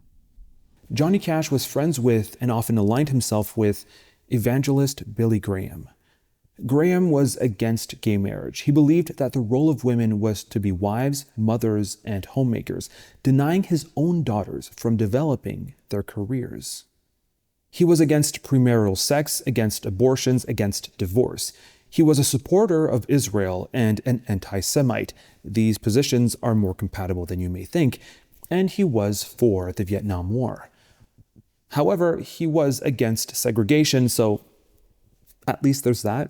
Johnny Cash was friends with and often aligned himself with evangelist Billy Graham. Graham was against gay marriage. He believed that the role of women was to be wives, mothers, and homemakers, denying his own daughters from developing their careers. He was against premarital sex, against abortions, against divorce. He was a supporter of Israel and an anti-Semite. These positions are more compatible than you may think, and he was for the Vietnam War. However, he was against segregation, so at least there's that.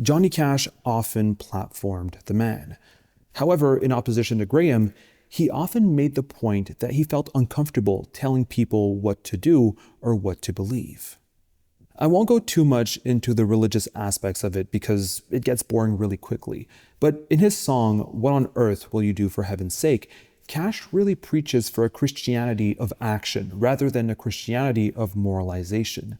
Johnny Cash often platformed the man. However, in opposition to Graham, he often made the point that he felt uncomfortable telling people what to do or what to believe. I won't go too much into the religious aspects of it because it gets boring really quickly. But in his song, What on Earth Will You Do for Heaven's Sake?, Cash really preaches for a Christianity of action rather than a Christianity of moralization.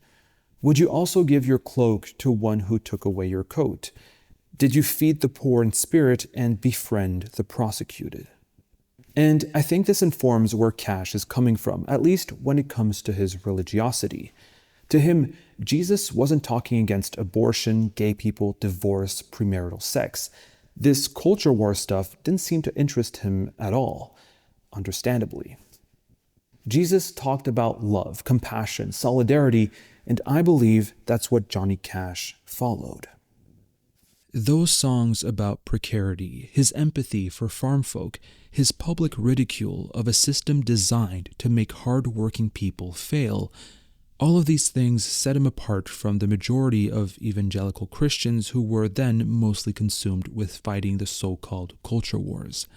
Would you also give your cloak to one who took away your coat? Did you feed the poor in spirit and befriend the prosecuted? And I think this informs where Cash is coming from, at least when it comes to his religiosity. To him, Jesus wasn't talking against abortion, gay people, divorce, premarital sex. This culture war stuff didn't seem to interest him at all, understandably. Jesus talked about love, compassion, solidarity, and I believe that's what Johnny Cash followed. Those songs about precarity, his empathy for farm folk, his public ridicule of a system designed to make hard-working people fail, all of these things set him apart from the majority of evangelical Christians who were then mostly consumed with fighting the so-called culture wars.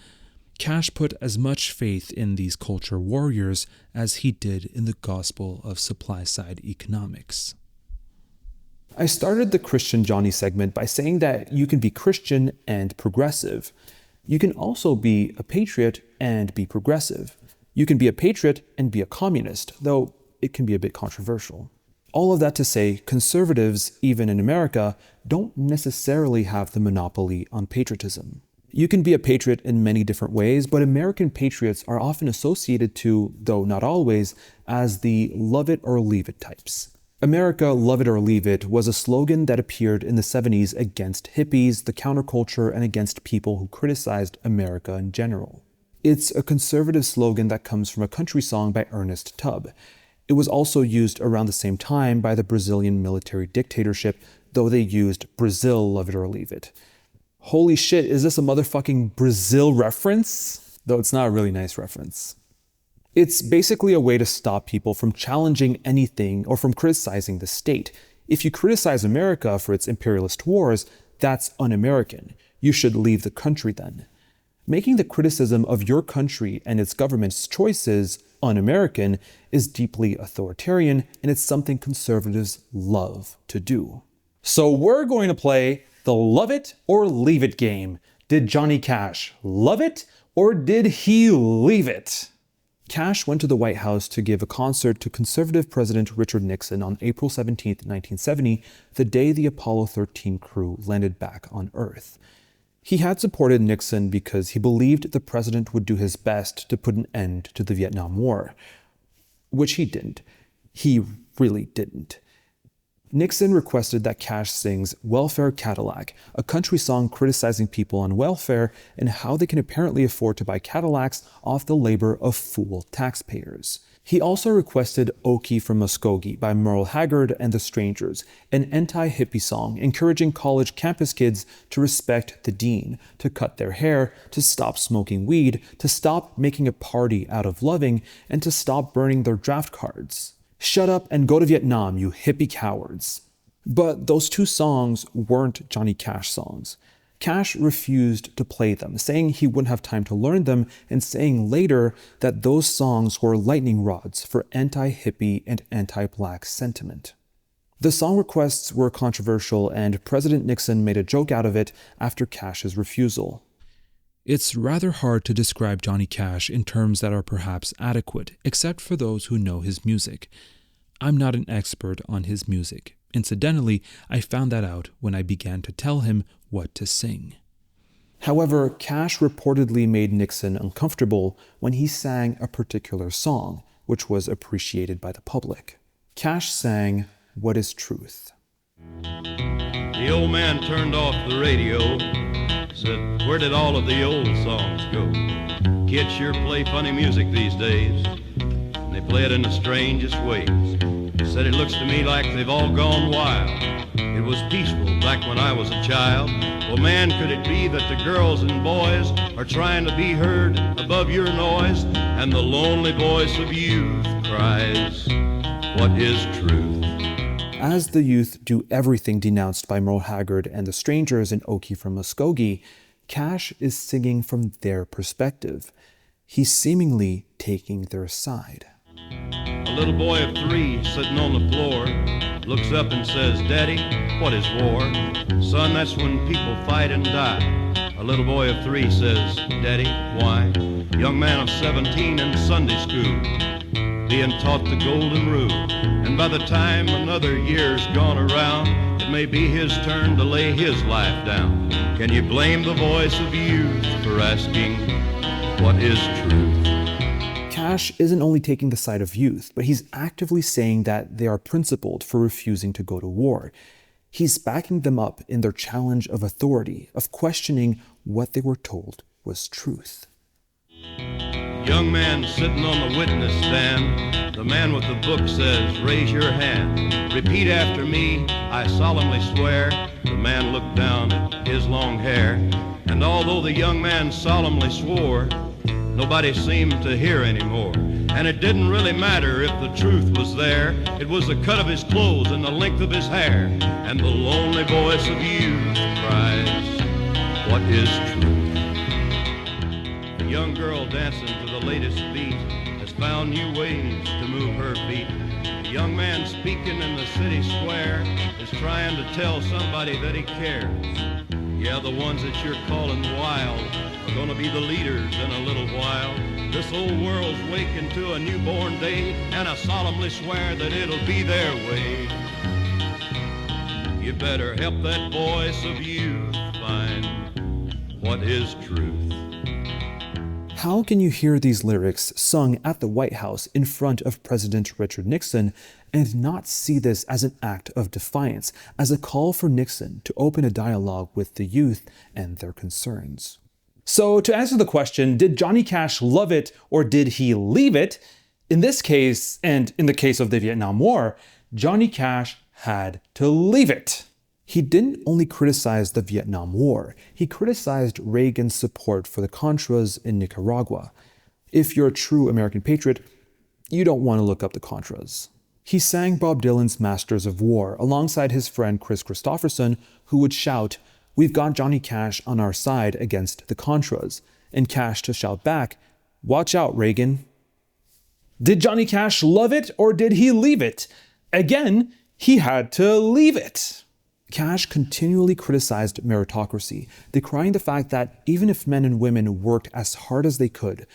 Cash put as much faith in these culture warriors as he did in the gospel of supply-side economics. I started the Christian Johnny segment by saying that you can be Christian and progressive. You can also be a patriot and be progressive. You can be a patriot and be a communist, though it can be a bit controversial. All of that to say, conservatives, even in America, don't necessarily have the monopoly on patriotism. You can be a patriot in many different ways, but American patriots are often associated to, though not always, as the love it or leave it types. America, love it or leave it was a slogan that appeared in the 70s against hippies, the counterculture, and against people who criticized America in general. It's a conservative slogan that comes from a country song by Ernest Tubb. It was also used around the same time by the Brazilian military dictatorship, though they used Brazil, love it or leave it. Holy shit, is this a motherfucking Brazil reference? Though it's not a really nice reference. It's basically a way to stop people from challenging anything or from criticizing the state. If you criticize America for its imperialist wars, that's un-American. You should leave the country then. Making the criticism of your country and its government's choices un-American is deeply authoritarian, and it's something conservatives love to do. So we're going to play the love it or leave it game. Did Johnny Cash love it or did he leave it? Cash went to the White House to give a concert to conservative President Richard Nixon on April 17, 1970, the day the Apollo 13 crew landed back on Earth. He had supported Nixon because he believed the president would do his best to put an end to the Vietnam War, which he didn't. He really didn't. Nixon requested that Cash sings Welfare Cadillac, a country song criticizing people on welfare and how they can apparently afford to buy Cadillacs off the labor of fool taxpayers. He also requested Okie from Muskogee by Merle Haggard and the Strangers, an anti-hippie song encouraging college campus kids to respect the dean, to cut their hair, to stop smoking weed, to stop making a party out of loving, and to stop burning their draft cards. Shut up and go to Vietnam, you hippie cowards. But those two songs weren't Johnny Cash songs. Cash refused to play them, saying he wouldn't have time to learn them, and saying later that those songs were lightning rods for anti-hippie and anti-black sentiment. The song requests were controversial, and President Nixon made a joke out of it after Cash's refusal. It's rather hard to describe Johnny Cash in terms that are perhaps adequate, except for those who know his music. I'm not an expert on his music. Incidentally, I found that out when I began to tell him what to sing. However, Cash reportedly made Nixon uncomfortable when he sang a particular song, which was appreciated by the public. Cash sang What is Truth? The old man turned off the radio, said, where did all of the old songs go? Kids sure play funny music these days, and they play it in the strangest ways. Said it looks to me like they've all gone wild. It was peaceful back when I was a child. Well, man, could it be that the girls and boys are trying to be heard above your noise, and the lonely voice of youth cries, what is truth? As the youth do everything denounced by Merle Haggard and the Strangers in Okie from Muskogee, Cash is singing from their perspective. He's seemingly taking their side. A little boy of 3 sitting on the floor looks up and says, "Daddy, what is war?" "Son, that's when people fight and die." A little boy of 3 says, "Daddy, why?" Young man of 17 in Sunday school, being taught the golden rule. And by the time another year's gone around, it may be his turn to lay his life down. Can you blame the voice of youth for asking, what is truth? Cash isn't only taking the side of youth, but he's actively saying that they are principled for refusing to go to war. He's backing them up in their challenge of authority, of questioning what they were told was truth. Young man sitting on the witness stand, the man with the book says, "Raise your hand. Repeat after me, I solemnly swear." The man looked down at his long hair, and although the young man solemnly swore, nobody seemed to hear anymore. And it didn't really matter if the truth was there. It was the cut of his clothes and the length of his hair. And the lonely voice of youth cries, what is truth? A young girl dancing to the latest beat has found new ways to move her feet. A young man speaking in the city square is trying to tell somebody that he cares. Yeah, the ones that you're calling wild are gonna be the leaders in a little while. This old world's waking to a newborn day, and I solemnly swear that it'll be their way. You better help that voice of youth find what is truth. How can you hear these lyrics sung at the White House in front of President Richard Nixon and not see this as an act of defiance, as a call for Nixon to open a dialogue with the youth and their concerns? So to answer the question, did Johnny Cash love it or did he leave it? In this case, and in the case of the Vietnam War, Johnny Cash had to leave it. He didn't only criticize the Vietnam War, he criticized Reagan's support for the Contras in Nicaragua. If you're a true American patriot, you don't want to look up the Contras. He sang Bob Dylan's Masters of War alongside his friend Chris Christopherson, who would shout, "We've got Johnny Cash on our side against the Contras," and Cash to shout back, "Watch out, Reagan." Did Johnny Cash love it or did he leave it? Again, he had to leave it. Cash continually criticized meritocracy, decrying the fact that even if men and women worked as hard as they could,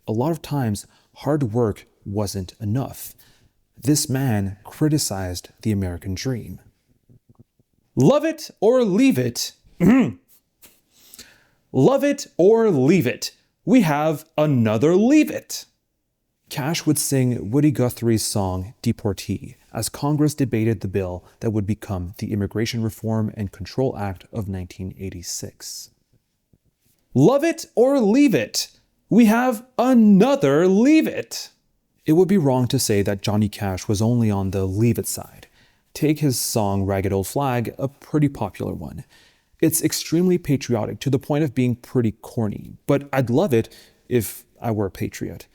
a lot of times hard work wasn't enough. This man criticized the American dream. Love it or leave it. Love it or leave it. We have another leave it. Cash would sing Woody Guthrie's song Deportee as Congress debated the bill that would become the Immigration Reform and Control Act of 1986. Love it or leave it. We have another leave it. It would be wrong to say that Johnny Cash was only on the leave it side. Take his song Ragged Old Flag, a pretty popular one. It's extremely patriotic to the point of being pretty corny, but I'd love it if I were a patriot.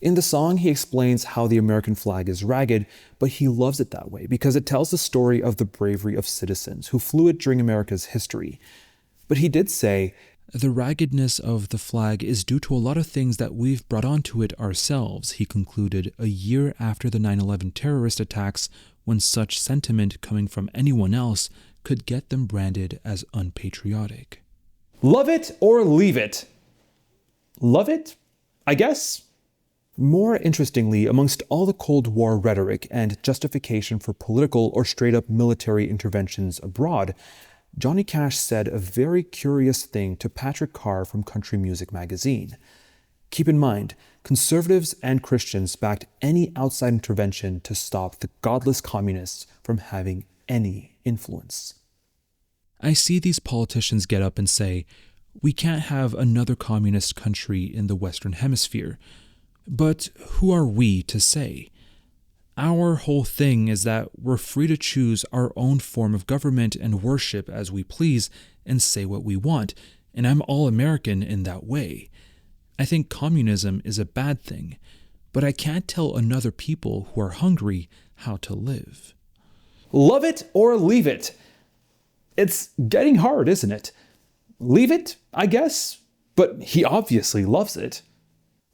In the song, he explains how the American flag is ragged, but he loves it that way because it tells the story of the bravery of citizens who flew it during America's history. But he did say, "The raggedness of the flag is due to a lot of things that we've brought onto it ourselves," he concluded a year after the 9/11 terrorist attacks, when such sentiment coming from anyone else could get them branded as unpatriotic. Love it or leave it. Love it, I guess. More interestingly, amongst all the Cold War rhetoric and justification for political or straight-up military interventions abroad, Johnny Cash said a very curious thing to Patrick Carr from Country Music magazine. Keep in mind, conservatives and Christians backed any outside intervention to stop the godless communists from having any influence. I see these politicians get up and say, "We can't have another communist country in the Western Hemisphere." But who are we to say? Our whole thing is that we're free to choose our own form of government and worship as we please and say what we want, and I'm all American in that way. I think communism is a bad thing, but I can't tell another people who are hungry how to live. Love it or leave it. It's getting hard, isn't it? Leave it, I guess, but he obviously loves it.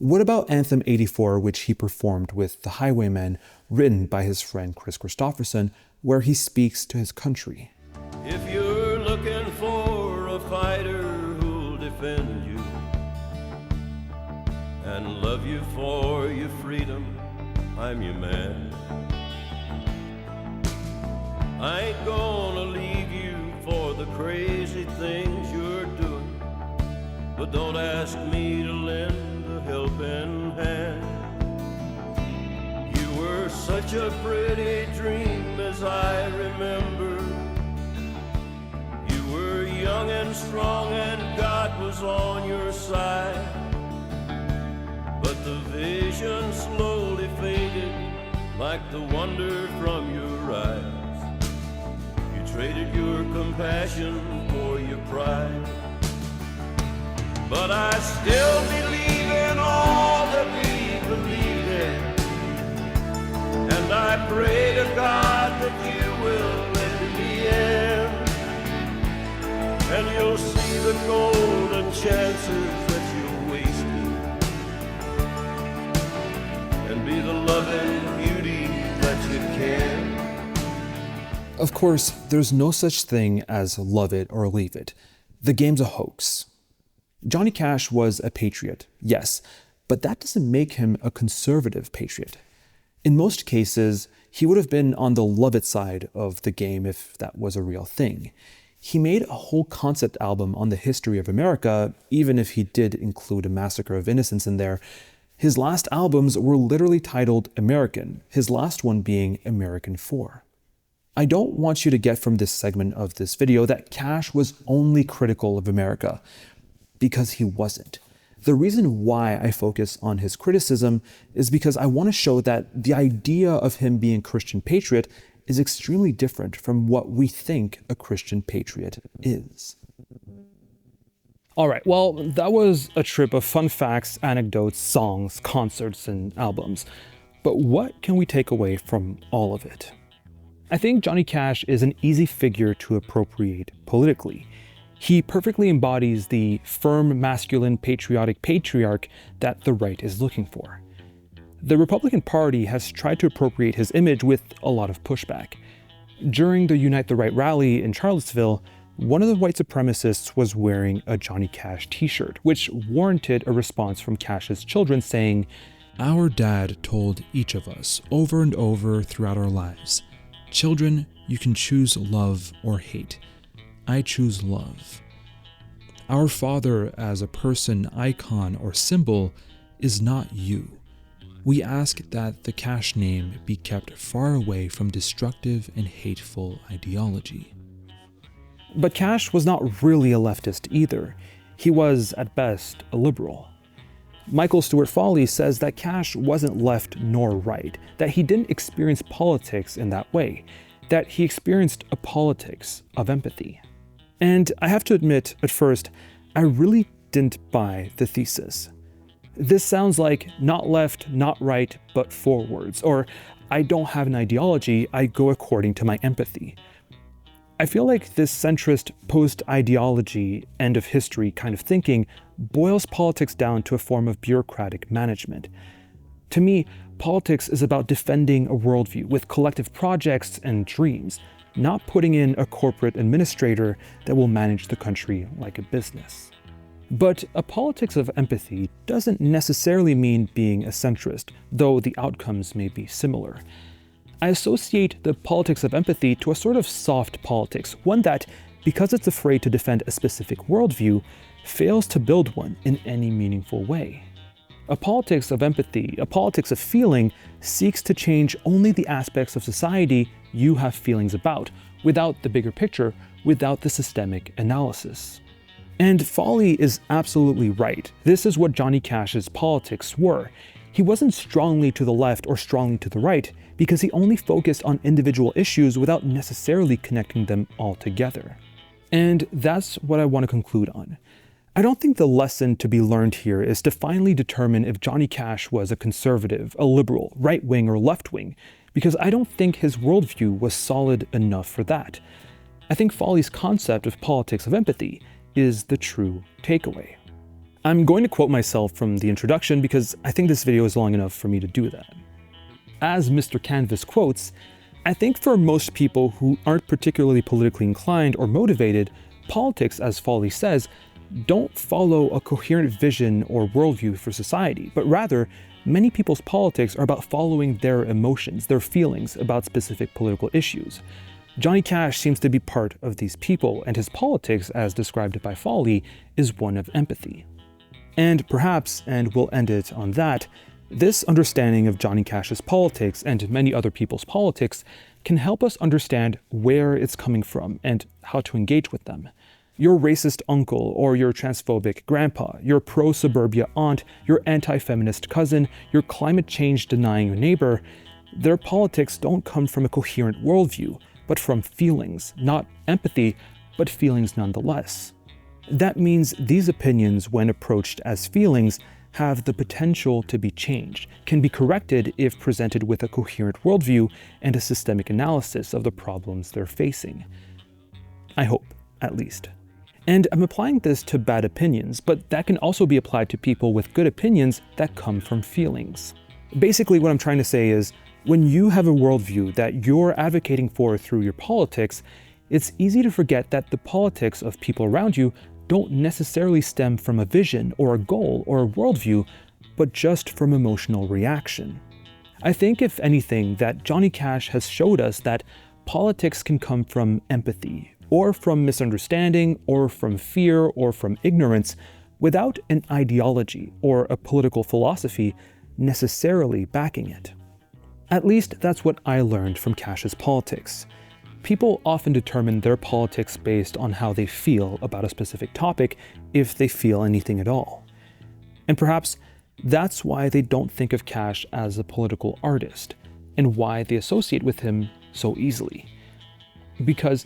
What about Anthem 84, which he performed with The Highwaymen, written by his friend Chris Christopherson, where he speaks to his country? If you're looking for a fighter who'll defend you and love you for your freedom, I'm your man. I ain't gonna leave you for the crazy things you're doing, but don't ask me to lend a helping hand. You were such a pretty dream as I remember. You were young and strong and God was on your side, but the vision slowly faded like the wonder from your eyes. You traded your compassion for your pride, but I still believe in all that we believe in, and I pray to God that you will let me in, and you'll see the golden chances that you wasted, and be the loving beauty that you can. Of course, there's no such thing as love it or leave it. The game's a hoax. Johnny Cash was a patriot, yes, but that doesn't make him a conservative patriot. In most cases, he would have been on the love it side of the game if that was a real thing. He made a whole concept album on the history of America, even if he did include a Massacre of Innocents in there. His last albums were literally titled American, his last one being American 4. I don't want you to get from this segment of this video that Cash was only critical of America, because he wasn't. The reason why I focus on his criticism is because I want to show that the idea of him being a Christian patriot is extremely different from what we think a Christian patriot is. All right, well, that was a trip of fun facts, anecdotes, songs, concerts, and albums. But what can we take away from all of it? I think Johnny Cash is an easy figure to appropriate politically. He perfectly embodies the firm, masculine, patriotic patriarch that the right is looking for. The Republican Party has tried to appropriate his image with a lot of pushback. During the Unite the Right rally in Charlottesville, one of the white supremacists was wearing a Johnny Cash t-shirt, which warranted a response from Cash's children saying, "Our dad told each of us over and over throughout our lives, 'Children, you can choose love or hate. I choose love.' Our father as a person, icon, or symbol is not you. We ask that the Cash name be kept far away from destructive and hateful ideology." But Cash was not really a leftist either. He was, at best, a liberal. Michael Stewart Foley says that Cash wasn't left nor right, that he didn't experience politics in that way, that he experienced a politics of empathy. And I have to admit, at first, I really didn't buy the thesis. This sounds like not left, not right, but forwards, or I don't have an ideology, I go according to my empathy. I feel like this centrist post-ideology, end of history kind of thinking boils politics down to a form of bureaucratic management. To me, politics is about defending a worldview with collective projects and dreams, not putting in a corporate administrator that will manage the country like a business. But a politics of empathy doesn't necessarily mean being a centrist, though the outcomes may be similar. I associate the politics of empathy to a sort of soft politics, one that, because it's afraid to defend a specific worldview, fails to build one in any meaningful way. A politics of empathy, a politics of feeling, seeks to change only the aspects of society you have feelings about, without the bigger picture, without the systemic analysis. And Foley is absolutely right. This is what Johnny Cash's politics were. He wasn't strongly to the left or strongly to the right, because he only focused on individual issues without necessarily connecting them all together. And that's what I want to conclude on. I don't think the lesson to be learned here is to finally determine if Johnny Cash was a conservative, a liberal, right-wing, or left-wing, because I don't think his worldview was solid enough for that. I think Foley's concept of politics of empathy is the true takeaway. I'm going to quote myself from the introduction because I think this video is long enough for me to do that. As Mr. Canvas quotes, I think for most people who aren't particularly politically inclined or motivated, politics, as Foley says, don't follow a coherent vision or worldview for society, but rather, many people's politics are about following their emotions, their feelings about specific political issues. Johnny Cash seems to be part of these people, and his politics, as described by Foley, is one of empathy. And perhaps, and we'll end it on that, this understanding of Johnny Cash's politics and many other people's politics can help us understand where it's coming from and how to engage with them. Your racist uncle or your transphobic grandpa, your pro-suburbia aunt, your anti-feminist cousin, your climate change denying neighbor, their politics don't come from a coherent worldview, but from feelings, not empathy, but feelings nonetheless. That means these opinions, when approached as feelings, have the potential to be changed, can be corrected if presented with a coherent worldview and a systemic analysis of the problems they're facing. I hope, at least. And I'm applying this to bad opinions, but that can also be applied to people with good opinions that come from feelings. Basically, what I'm trying to say is, when you have a worldview that you're advocating for through your politics, it's easy to forget that the politics of people around you don't necessarily stem from a vision or a goal or a worldview, but just from emotional reaction. I think, if anything, that Johnny Cash has showed us that politics can come from empathy, or from misunderstanding, or from fear, or from ignorance, without an ideology or a political philosophy necessarily backing it. At least that's what I learned from Cash's politics. People often determine their politics based on how they feel about a specific topic, if they feel anything at all. And perhaps that's why they don't think of Cash as a political artist, and why they associate with him so easily. Because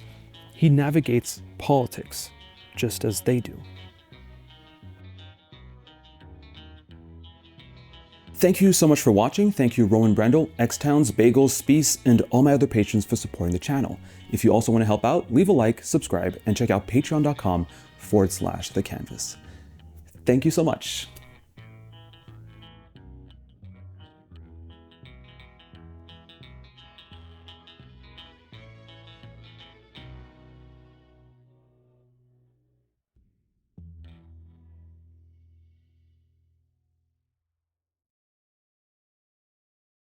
he navigates politics just as they do. Thank you so much for watching. Thank you Rowan Brendel, X-Towns, Bagels, Speece, and all my other patrons for supporting the channel. If you also want to help out, leave a like, subscribe, and check out patreon.com/thecanvas. Thank you so much.